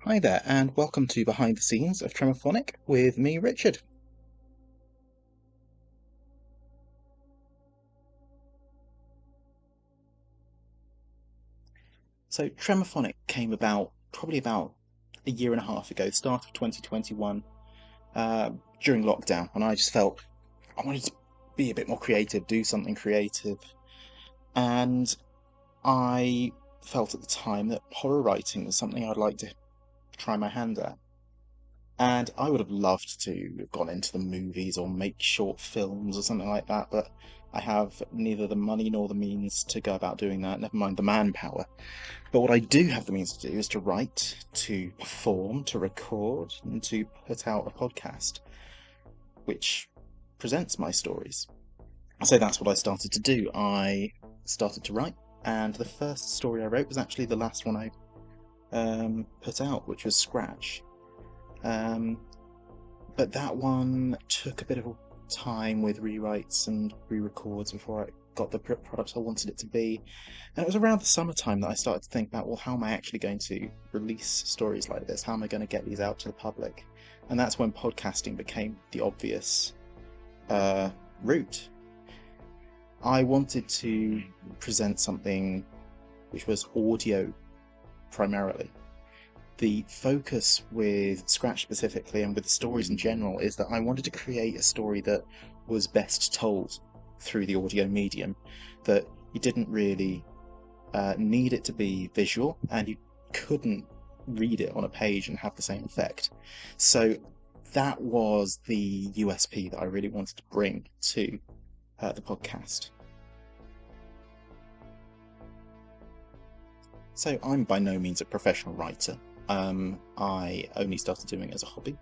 Hi there, and welcome to Behind the Scenes of Tremorphonic with me, Richard. So, Tremorphonic came about probably about a year and a half ago, start of 2021, uh, during lockdown, and I just felt I wanted to be a bit more creative, do something creative, and I felt at the time that horror writing was something I'd like to try my hand at. And I would have loved to have gone into the movies or make short films or something like that, but I have neither the money nor the means to go about doing that, never mind the manpower. But what I do have the means to do is to write, to perform, to record, and to put out a podcast which presents my stories. So that's what I started to do. I started to write, and the first story I wrote was actually the last one I put out, which was Scratch. Um, but that one took a bit of time with rewrites and re-records before I got the product I wanted it to be. And it was around the summertime that I started to think about, well, how am I actually going to release stories like this? How am I going to get these out to the public? And that's when podcasting became the obvious uh, route. I wanted to present something which was audio primarily. The focus with Scratch specifically and with the stories in general is that I wanted to create a story that was best told through the audio medium, that you didn't really need it to be visual and you couldn't read it on a page and have the same effect. So that was the USP that I really wanted to bring to the podcast. So I'm by no means a professional writer. I only started doing it as a hobby.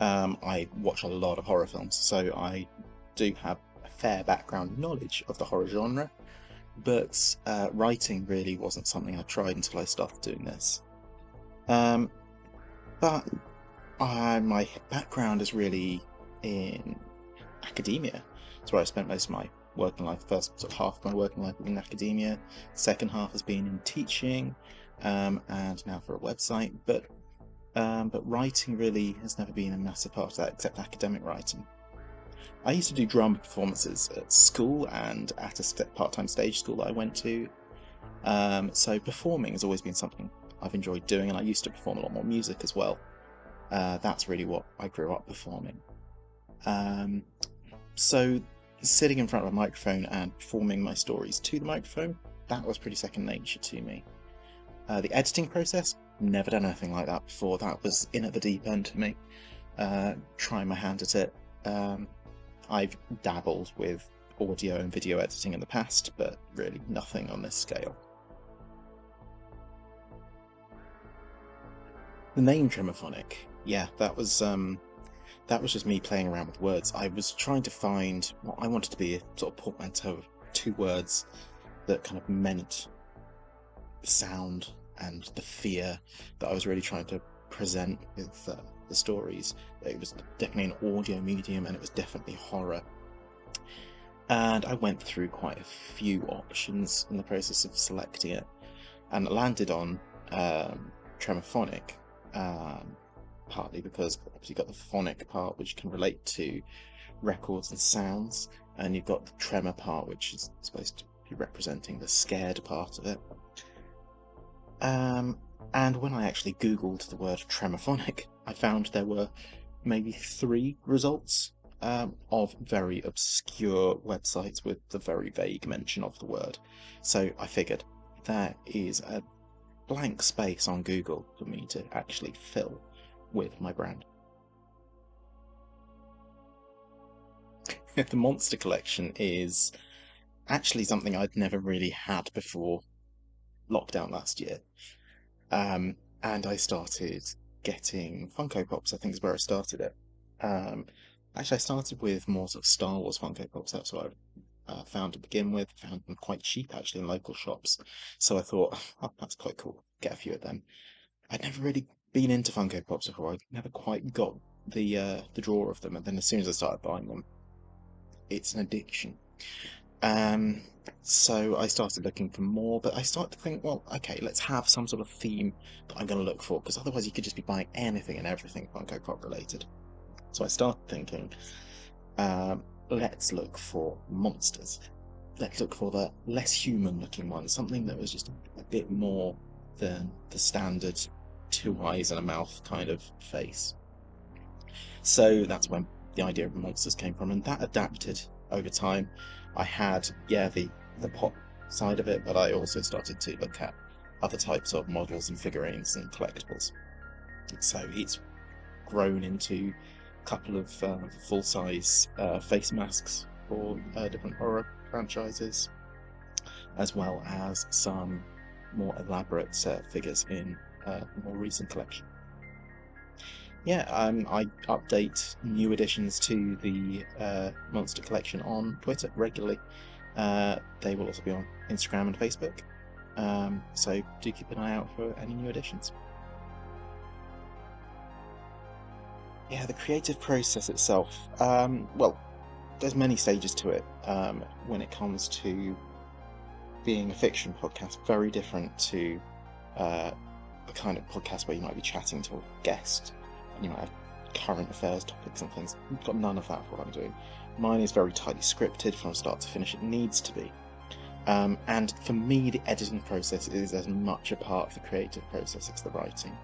I watch a lot of horror films, so I do have a fair background knowledge of the horror genre, but writing really wasn't something I tried until I started doing this. Um, but my background is really in academia. It's where I spent most of my working life. First sort of half of my working life was in academia, second half has been in teaching, and now for a website. But writing really has never been a massive part of that, except academic writing. I used to do drama performances at school and at a part-time stage school that I went to. So performing has always been something I've enjoyed doing, and I used to perform a lot more music as well. That's really what I grew up performing. Um, so sitting in front of a microphone and performing my stories to the microphone, that was pretty second nature to me. The editing process, never done anything like that before. That was in at the deep end for me. Trying my hand at it. I've dabbled with audio and video editing in the past, but really nothing on this scale. The name Tremorphonic, yeah, that was just me playing around with words. I was trying to find what I wanted to be a sort of portmanteau of two words that kind of meant the sound and the fear that I was really trying to present with the stories. It was definitely an audio medium, and it was definitely horror. And I went through quite a few options in the process of selecting it, and landed on Tremorphonic, partly because obviously you've got the phonic part, which can relate to records and sounds, and you've got the tremor part, which is supposed to be representing the scared part of it. And when I actually Googled the word Tremorphonic, I found there were maybe 3 results of very obscure websites with the very vague mention of the word. So I figured there is a blank space on Google for me to actually fill with my brand. The Monster Collection is actually something I'd never really had before lockdown last year. And I started getting Funko Pops, I think is where I started it. Um, Actually, I started with more sort of Star Wars Funko Pops. That's what I found to begin with. Found them quite cheap actually in local shops. So I thought, oh, that's quite cool. Get a few of them. I'd never really been into Funko Pops before. I never quite got the draw of them. And then as soon as I started buying them, it's an addiction. So I started looking for more, but I started to think, well, okay, let's have some sort of theme that I'm going to look for, because otherwise you could just be buying anything and everything Funko Pop related. So I started thinking, let's look for monsters. Let's look for the less human looking ones, something that was just a bit more than the standard 2 eyes and a mouth kind of face. So that's when the idea of monsters came from, and that adapted over time. I had, yeah, the pop side of it, but I also started to look at other types of models and figurines and collectibles. So it's grown into a couple of full-size face masks for different horror franchises, as well as some more elaborate figures in a more recent collection. Yeah, I update new additions to the Monster Collection on Twitter regularly. They will also be on Instagram and Facebook, so do keep an eye out for any new additions. Yeah, the creative process itself. Well, there's many stages to it. When it comes to being a fiction podcast, very different to the kind of podcast where you might be chatting to a guest and you might have current affairs topics and things. I've got none of that for what I'm doing. Mine is very tightly scripted from start to finish. It needs to be. And for me, the editing process is as much a part of the creative process as the writing.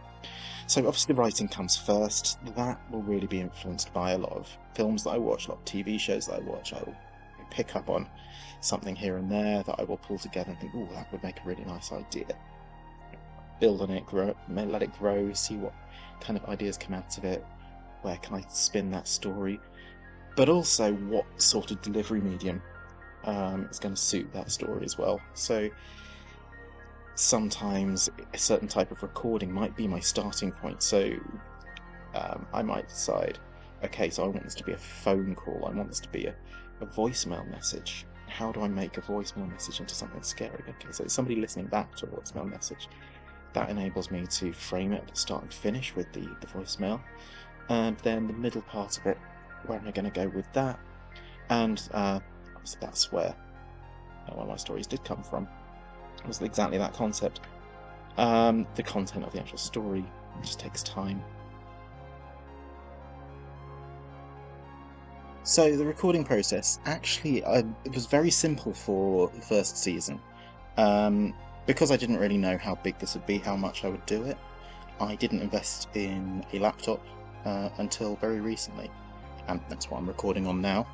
So obviously the writing comes first. That will really be influenced by a lot of films that I watch, a lot of TV shows that I watch. I will pick up on something here and there that I will pull together and think, oh, that would make a really nice idea. Build on it, grow, let it grow, see what kind of ideas come out of it, where can I spin that story, but also what sort of delivery medium is going to suit that story as well. So sometimes a certain type of recording might be my starting point. So I might decide, okay, so I want this to be a phone call, I want this to be a voicemail message. How do I make a voicemail message into something scary? Okay, so it's somebody listening back to a voicemail message. That enables me to frame it start and finish with the voicemail. And then the middle part of it, where am I going to go with that? And obviously that's where one of my stories did come from. It was exactly that concept. The content of the actual story just takes time. So the recording process, actually, it was very simple for the first season. Because I didn't really know how big this would be, how much I would do it, I didn't invest in a laptop until very recently, and that's what I'm recording on now.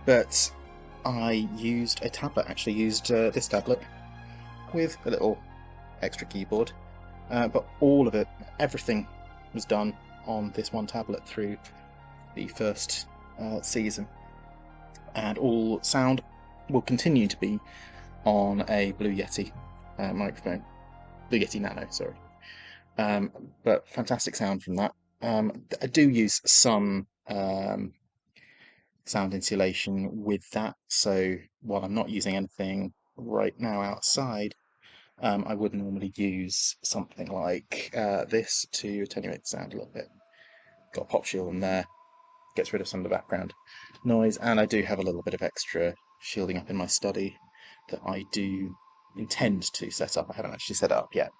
But I used a tablet, actually used this tablet with a little extra keyboard, but all of it, everything was done on this one tablet through the first season, and all sound will continue to be on a Blue Yeti microphone. Blue Yeti Nano, sorry. But fantastic sound from that. I do use some sound insulation with that, so while I'm not using anything right now outside, I would normally use something like this to attenuate the sound a little bit. Got a pop shield in there, gets rid of some of the background noise, and I do have a little bit of extra shielding up in my study that I do intend to set up. I haven't actually set it up yet.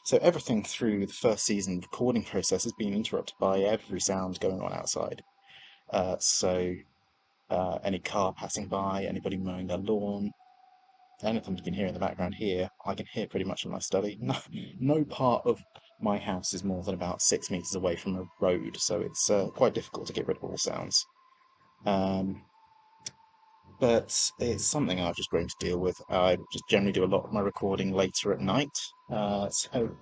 So everything through the first season recording process has been interrupted by every sound going on outside. Any car passing by, anybody mowing their lawn, anything you can hear in the background here, I can hear pretty much in my study. No part of my house is more than about 6 meters away from a road, so it's quite difficult to get rid of all sounds. But it's something I've just grown to deal with. I just generally do a lot of my recording later at night, so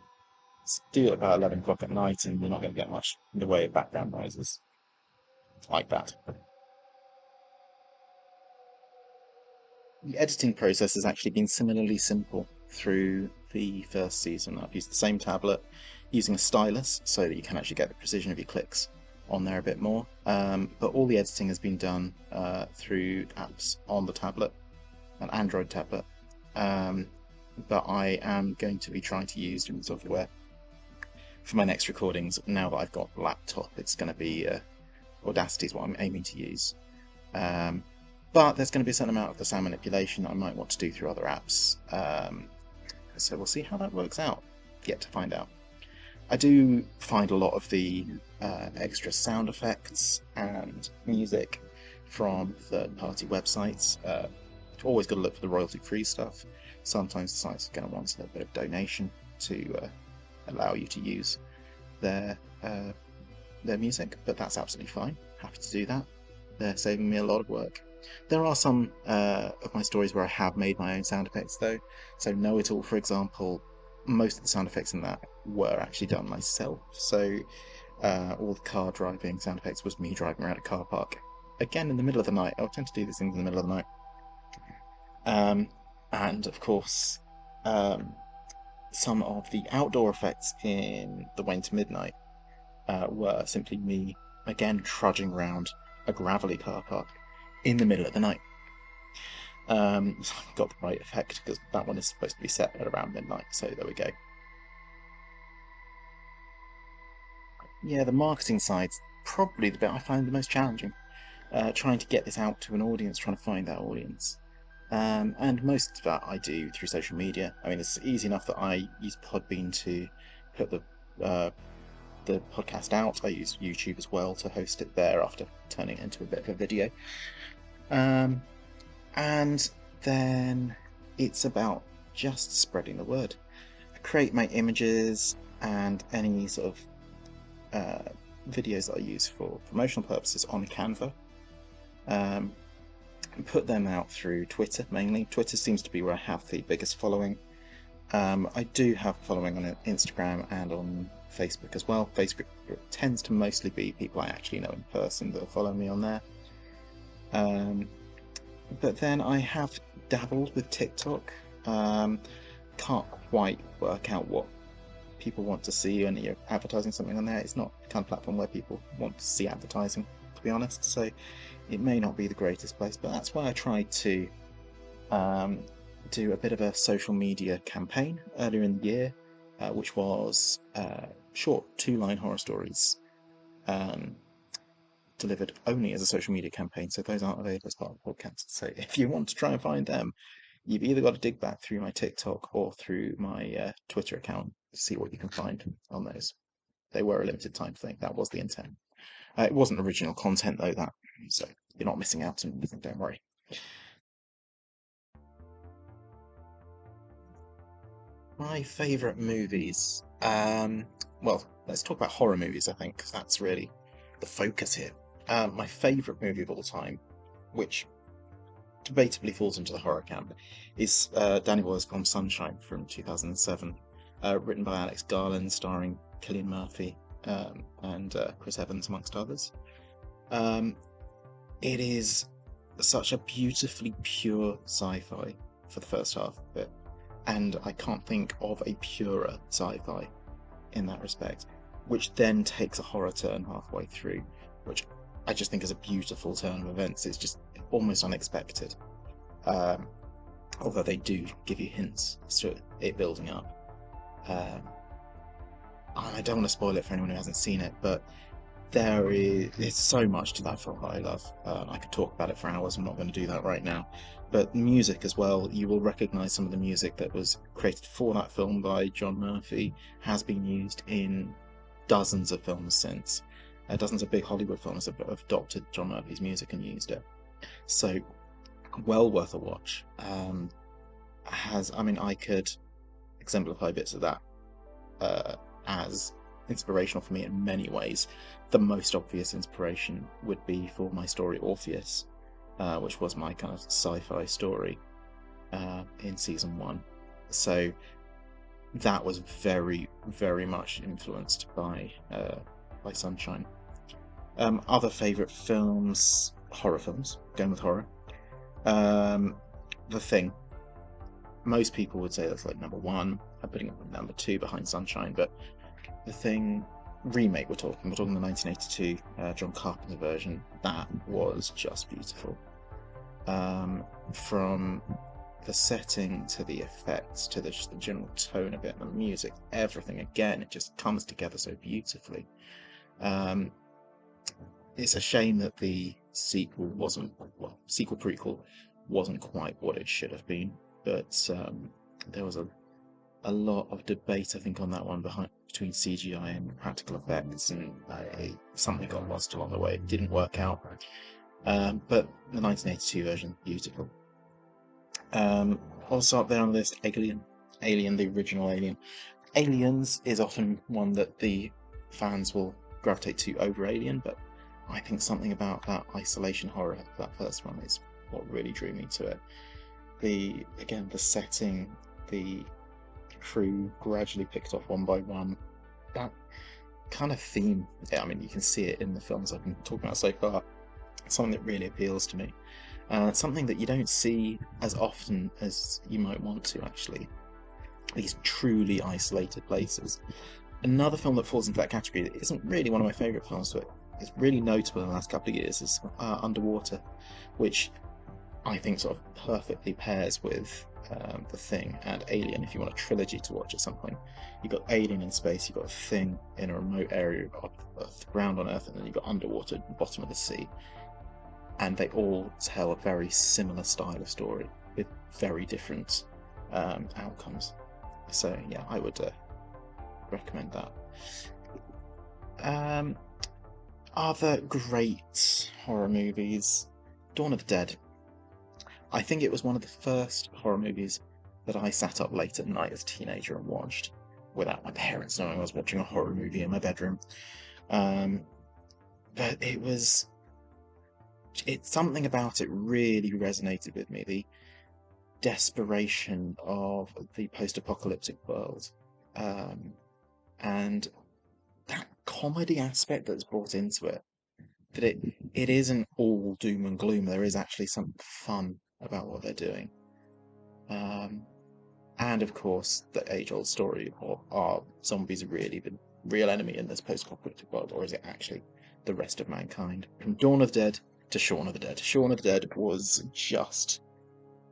do it about 11 o'clock at night, and you're not going to get much in the way of background noises like that. The editing process has actually been similarly simple through the first season. I've used the same tablet using a stylus so that you can actually get the precision of your clicks on there a bit more. But all the editing has been done through apps on the tablet, an Android tablet. But I am going to be trying to use different software for my next recordings. Now that I've got a laptop, it's going to be Audacity is what I'm aiming to use. but there's going to be a certain amount of the sound manipulation I might want to do through other apps. So we'll see how that works out. Yet to find out. I do find a lot of the extra sound effects and music from third-party websites. Always got to look for the royalty-free stuff. Sometimes the sites are going to want a little bit of donation to allow you to use their music, but that's absolutely fine. Happy to do that. They're saving me a lot of work. There are some of my stories where I have made my own sound effects though. So Know It All, for example, most of the sound effects in that were actually done myself. So all the car driving sound effects was me driving around a car park. Again, in the middle of the night. I tend to do these things in the middle of the night. And of course, some of the outdoor effects in The Wayne to Midnight were simply me, again, trudging around a gravelly car park in the middle of the night. Got the right effect, because that one is supposed to be set at around midnight, so there we go. Yeah, the marketing side's probably the bit I find the most challenging. Trying to get this out to an audience, trying to find that audience. And most of that I do through social media. I mean, it's easy enough that I use Podbean to put the podcast out. I use YouTube as well to host it there after turning it into a bit of a video. And then it's about just spreading the word. I create my images and any sort of videos that I use for promotional purposes on Canva. Put them out through Twitter mainly. Twitter seems to be where I have the biggest following. I do have following on Instagram and on Facebook as well. Facebook tends to mostly be people I actually know in person that follow me on there. But then I have dabbled with TikTok. Can't quite work out what people want to see when you're advertising something on there. It's not the kind of platform where people want to see advertising, to be honest. So it may not be the greatest place, but that's why I tried to do a bit of a social media campaign earlier in the year, which was short 2-line horror stories delivered only as a social media campaign, so those aren't available as part of the podcast. So if you want to try and find them, you've either got to dig back through my TikTok or through my Twitter account to see what you can find on those. They were a limited time thing. That was the intent. It wasn't original content though, so you're not missing out on anything, don't worry. My favourite movies. Well, let's talk about horror movies, I think, because that's really the focus here. My favourite movie of all time, which debatably falls into the horror camp, is Danny Boyle's film Sunshine from 2007, written by Alex Garland, starring Cillian Murphy and Chris Evans, amongst others. It is such a beautifully pure sci-fi for the first half of it, and I can't think of a purer sci-fi in that respect, which then takes a horror turn halfway through, which I just think is a beautiful turn of events. It's just almost unexpected, although they do give you hints as to it building up. I don't want to spoil it for anyone who hasn't seen it, but there's so much to that film that I love. I could talk about it for hours. I'm not going to do that right now. But music as well, you will recognise some of the music that was created for that film by John Murphy has been used in dozens of films since. Dozens of big Hollywood films have adopted John Murphy's music and used it. So, well worth a watch. I could exemplify bits of that as inspirational for me in many ways. The most obvious inspiration would be for my story Orpheus, which was my kind of sci-fi story in season 1. So that was very, very much influenced by Sunshine. Other favourite films, horror films, going with horror. The Thing. Most people would say that's like number 1. I'm putting it at number 2 behind Sunshine, but The Thing remake we're talking the 1982 John Carpenter version. That was just beautiful. From the setting to the effects to just the general tone of it, the music, everything, again, it just comes together so beautifully. it's a shame that the sequel prequel wasn't quite what it should have been, but there was a lot of debate, I think, on that one between CGI and practical effects, and something got lost along the way. It didn't work out. But the 1982 version, beautiful. Also up there on the list, Alien, the original Alien. Aliens is often one that the fans will gravitate to over Alien, but I think something about that isolation horror, that first one, is what really drew me to it. The setting, the crew gradually picked off one by one. That kind of theme, I mean, you can see it in the films I've been talking about so far. It's something that really appeals to me. Something that you don't see as often as you might want to, actually. These truly isolated places. Another film that falls into that category that isn't really one of my favourite films, but it's really notable in the last couple of years, is Underwater, which I think sort of perfectly pairs with The Thing and Alien. If you want a trilogy to watch at some point, you've got Alien in space, you've got The Thing in a remote area of the ground on Earth, and then you've got Underwater, the bottom of the sea. And they all tell a very similar style of story with very different outcomes. So yeah, I would recommend that. Other great horror movies, Dawn of the Dead. I think it was one of the first horror movies that I sat up late at night as a teenager and watched without my parents knowing I was watching a horror movie in my bedroom. But something about it really resonated with me. The desperation of the post-apocalyptic world, and that comedy aspect that's brought into it. That it isn't all doom and gloom. There is actually some fun about what they're doing. And of course, the age-old story of, are zombies really the real enemy in this post-apocalyptic world, or is it actually the rest of mankind? From Dawn of the Dead to Shaun of the Dead. Shaun of the Dead was just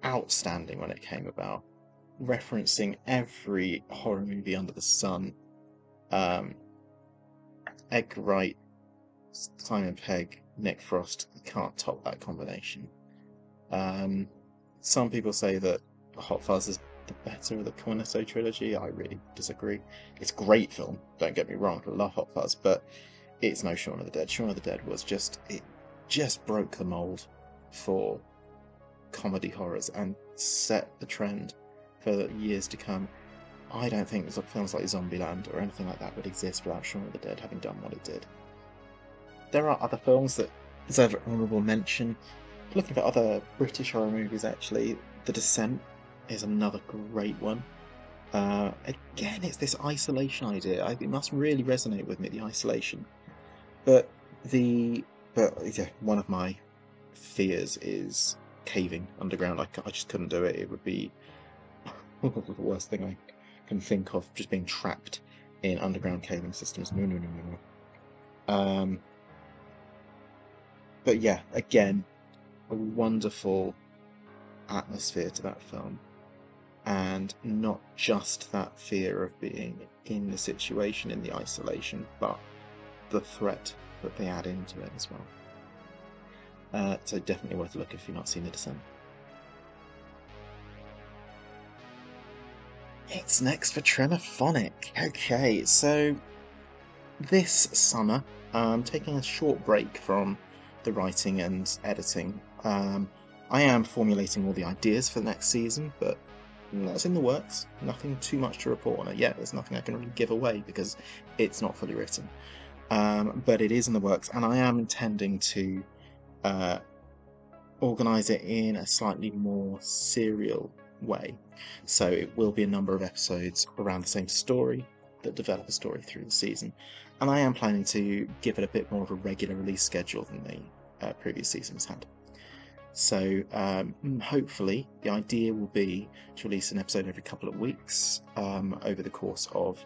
outstanding when it came about, referencing every horror movie under the sun. Edgar Wright, Simon Pegg, Nick Frost, you can't top that combination. Some people say that Hot Fuzz is the better of the Cornetto trilogy. I really disagree. It's a great film, don't get me wrong, I love Hot Fuzz, but it's no Shaun of the Dead. Shaun of the Dead was just broke the mould for comedy horrors and set the trend for years to come. I don't think films like Zombieland or anything like that would exist without Shaun of the Dead having done what it did. There are other films that deserve honourable mention. Looking at other British horror movies, actually, The Descent is another great one. Again, it's this isolation idea. It must really resonate with me, the isolation. But yeah, one of my fears is caving underground. I just couldn't do it. It would be the worst thing I can think of, just being trapped in underground caving systems. No. But yeah, again, a wonderful atmosphere to that film, and not just that fear of being in the situation, in the isolation, but the threat that they add into it as well. So definitely worth a look if you've not seen The Descent. It's next for Tremorphonic. Okay, so this summer, taking a short break from the writing and editing. I am formulating all the ideas for the next season, but that's in the works. Nothing too much to report on it yet. There's nothing I can really give away because it's not fully written. But it is in the works, and I am intending to organise it in a slightly more serial way. So it will be a number of episodes around the same story that develop a story through the season. And I am planning to give it a bit more of a regular release schedule than the previous seasons had. So hopefully the idea will be to release an episode every couple of weeks over the course of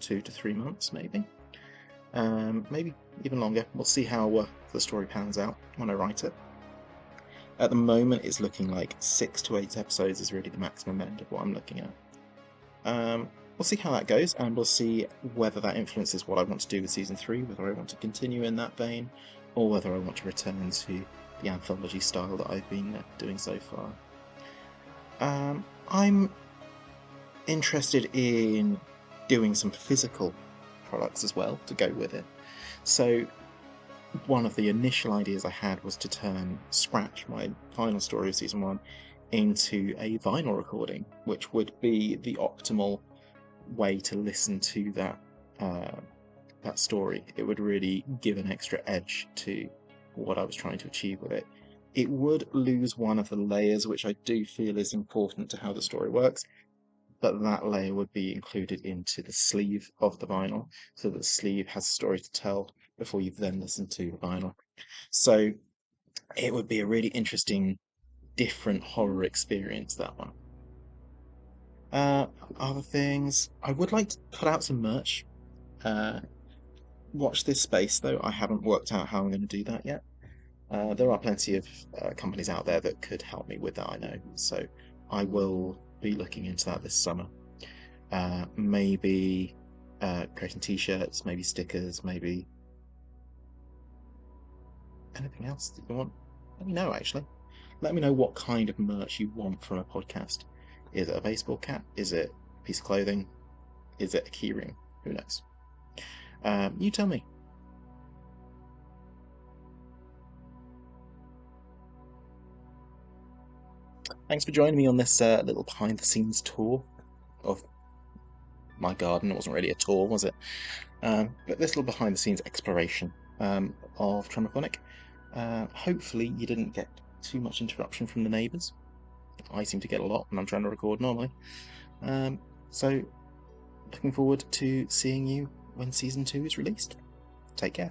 2 to 3 months, maybe even longer. We'll see how the story pans out when I write it. At the moment, it's looking like 6 to 8 episodes is really the maximum end of what I'm looking at. we'll see how that goes, and we'll see whether that influences what I want to do with season 3, whether I want to continue in that vein, or whether I want to return to the anthology style that I've been doing so far. I'm interested in doing some physical products as well to go with it. So one of the initial ideas I had was to turn Scratch, my final story of season 1, into a vinyl recording, which would be the optimal way to listen to that story. It would really give an extra edge to what I was trying to achieve with it. It would lose one of the layers, which I do feel is important to how the story works, but that layer would be included into the sleeve of the vinyl, so that the sleeve has a story to tell before you then listen to the vinyl. So it would be a really interesting, different horror experience, that one. Other things, I would like to put out some merch. Watch this space, though. I haven't worked out how I'm going to do that yet. There are plenty of companies out there that could help me with that, I know. So I will be looking into that this summer. Maybe creating t-shirts, maybe stickers, maybe anything else that you want. Let me know, actually. Let me know what kind of merch you want from a podcast. Is it a baseball cap? Is it a piece of clothing? Is it a keyring? Who knows? You tell me. Thanks for joining me on this little behind-the-scenes tour of my garden. It wasn't really a tour, was it? But this little behind-the-scenes exploration of Tremorphonic. Hopefully you didn't get too much interruption from the neighbours. I seem to get a lot when I'm trying to record normally. So, looking forward to seeing you when Season 2 is released. Take care.